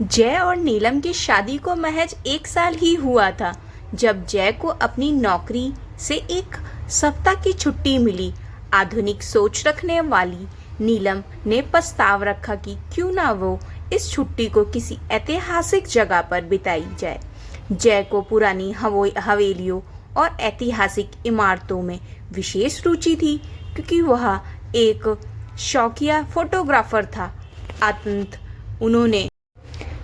जय और नीलम की शादी को महज 1 साल ही हुआ था जब जय को अपनी नौकरी से एक सप्ताह की छुट्टी मिली। आधुनिक सोच रखने वाली नीलम ने प्रस्ताव रखा कि क्यों ना वो इस छुट्टी को किसी ऐतिहासिक जगह पर बिताई जाए। जय को पुरानी हवेलियों और ऐतिहासिक इमारतों में विशेष रुचि थी क्योंकि वह एक शौकिया फोटोग्राफर था। अंत उन्होंने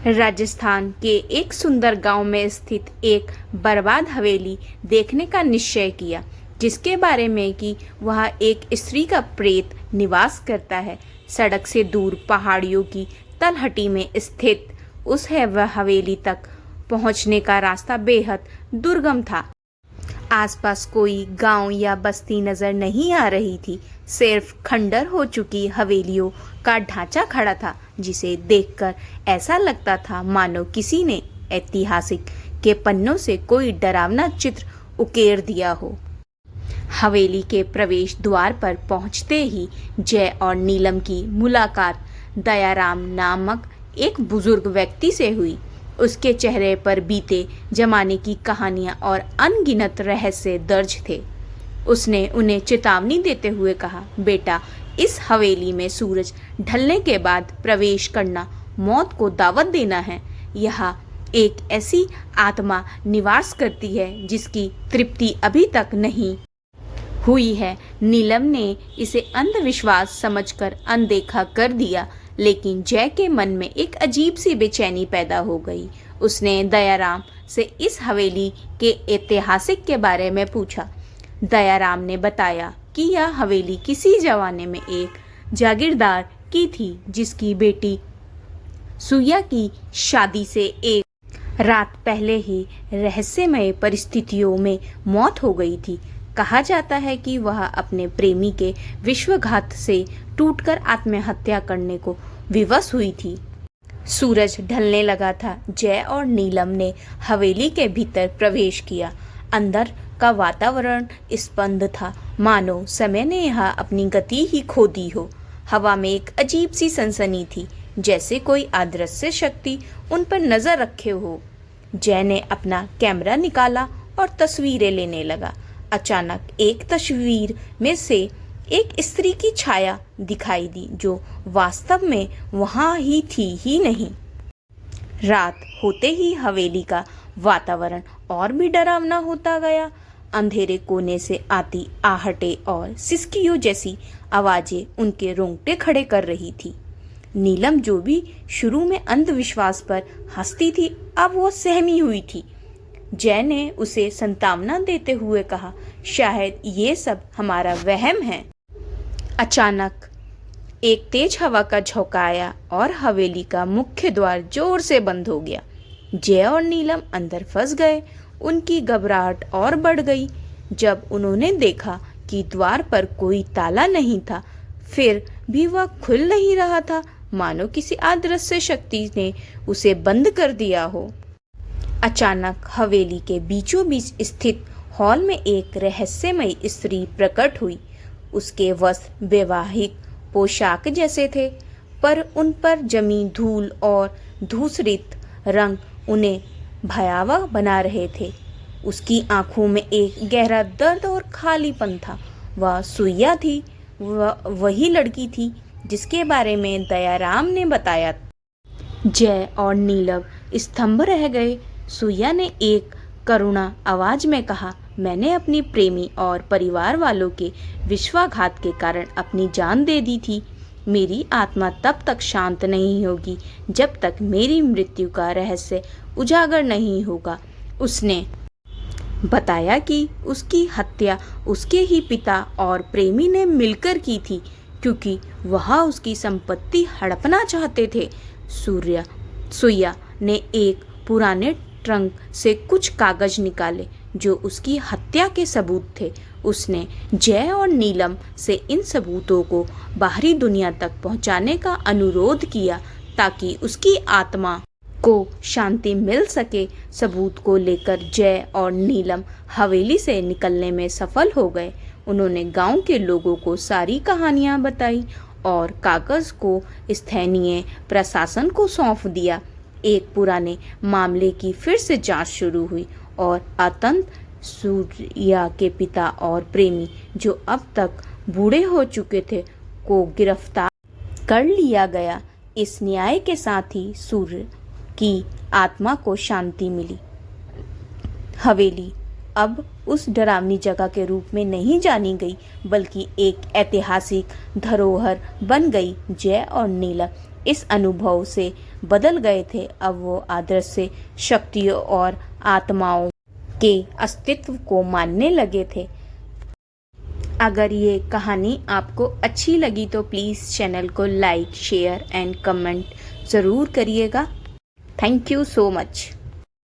राजस्थान के एक सुंदर गांव में स्थित एक बर्बाद हवेली देखने का निश्चय किया, जिसके बारे में कि वह एक स्त्री का प्रेत निवास करता है। सड़क से दूर पहाड़ियों की तलहटी में स्थित उस वह हवेली तक पहुंचने का रास्ता बेहद दुर्गम था। आसपास कोई गांव या बस्ती नजर नहीं आ रही थी, सिर्फ खंडर हो चुकी हवेलियों का ढांचा खड़ा था, जिसे देखकर ऐसा लगता था मानो किसी ने ऐतिहासिक के पन्नों से कोई डरावना चित्र उकेर दिया हो। हवेली के प्रवेश द्वार पर पहुंचते ही जय और नीलम की मुलाकात दयाराम नामक एक बुजुर्ग व्यक्ति से हुई। उसके चेहरे पर बीते जमाने की कहानियां और अनगिनत रहस्य दर्ज थे। उसने उन्हें चेतावनी देते हुए कहा, बेटा, इस हवेली में सूरज ढलने के बाद प्रवेश करना मौत को दावत देना है। यहाँ एक ऐसी आत्मा निवास करती है जिसकी तृप्ति अभी तक नहीं हुई है। नीलम ने इसे अंधविश्वास समझकर अनदेखा कर दिया, लेकिन जय के मन में एक अजीब सी बेचैनी पैदा हो गई। उसने दयाराम से इस हवेली के ऐतिहासिक के बारे में पूछा। दयाराम ने बताया कि यह हवेली किसी जमाने में एक जागीरदार की थी, जिसकी बेटी सुया की शादी से एक रात पहले ही रहस्यमय परिस्थितियों में मौत हो गई थी। कहा जाता है कि वह अपने प्रेमी के विश्वासघात से टूटकर आत्महत्या करने को विवश हुई थी। सूरज ढलने लगा था। जय और नीलम ने हवेली के भीतर प्रवेश किया। अंदर का वातावरण स्पंद था, मानो समय ने यहाँ अपनी गति ही खो दी हो। हवा में एक अजीब सी सनसनी थी, जैसे कोई अदृश्य शक्ति उन पर नजर रखे हो। जय ने अपना कैमरा निकाला और तस्वीरें लेने लगा। अचानक एक तस्वीर में से एक स्त्री की छाया दिखाई दी, जो वास्तव में वहां ही थी ही नहीं। रात होते ही हवेली का वातावरण और भी डरावना होता गया। अंधेरे कोने से आती आहटें और सिसकियों जैसी आवाजें उनके रोंगटे खड़े कर रही थी। नीलम, जो भी शुरू में अंधविश्वास पर हंसती थी, अब वो सहमी हुई थी। जय ने उसे सांत्वना देते हुए कहा, शायद ये सब हमारा वहम है। अचानक एक तेज हवा का झोंका आया और हवेली का मुख्य द्वार जोर से बंद हो गया। जय और नीलम अंदर फंस गए। उनकी घबराहट और बढ़ गई जब उन्होंने देखा कि द्वार पर कोई ताला नहीं था, फिर भी वह खुल नहीं रहा था, मानो किसी अदृश्य शक्ति ने उसे बंद कर दिया हो। अचानक हवेली के बीचों बीच स्थित हॉल में एक रहस्यमय स्त्री प्रकट हुई। उसके वस्त्र वैवाहिक पोशाक जैसे थे, पर उन पर जमी धूल और धूसरित रंग उन्हें भयावह बना रहे थे। उसकी आंखों में एक गहरा दर्द और खालीपन था। वह सुइया थी, वह वही लड़की थी जिसके बारे में दयाराम ने बताया। जय और नीलम स्तंभ रह गए। सुइया ने एक करुणा आवाज में कहा, मैंने अपनी प्रेमी और परिवार वालों के विश्वासघात के कारण अपनी जान दे दी थी। मेरी आत्मा तब तक शांत नहीं होगी जब तक मेरी मृत्यु का रहस्य उजागर नहीं होगा। उसने बताया कि उसकी हत्या उसके ही पिता और प्रेमी ने मिलकर की थी, क्योंकि वह उसकी संपत्ति हड़पना चाहते थे। सुइया ने एक पुराने ट्रंक से कुछ कागज निकाले जो उसकी हत्या के सबूत थे। उसने जय और नीलम से इन सबूतों को बाहरी दुनिया तक पहुंचाने का अनुरोध किया ताकि उसकी आत्मा को शांति मिल सके। सबूत को लेकर जय और नीलम हवेली से निकलने में सफल हो गए। उन्होंने गांव के लोगों को सारी कहानियां बताई और कागज को स्थानीय प्रशासन को सौंप दिया। एक पुराने मामले की फिर से जांच शुरू हुई और अतंत सूर्या के पिता और प्रेमी, जो अब तक बूढ़े हो चुके थे, को गिरफ्तार कर लिया गया। इस न्याय के साथ ही सूर्य की आत्मा को शांति मिली। हवेली अब उस डरावनी जगह के रूप में नहीं जानी गई, बल्कि एक ऐतिहासिक धरोहर बन गई। जय और नीलम इस अनुभव से बदल गए थे। अब वो अदृश्य शक्तियों और आत्माओं के अस्तित्व को मानने लगे थे। अगर ये कहानी आपको अच्छी लगी तो प्लीज़ चैनल को लाइक, शेयर एंड कमेंट ज़रूर करिएगा। Thank you so much.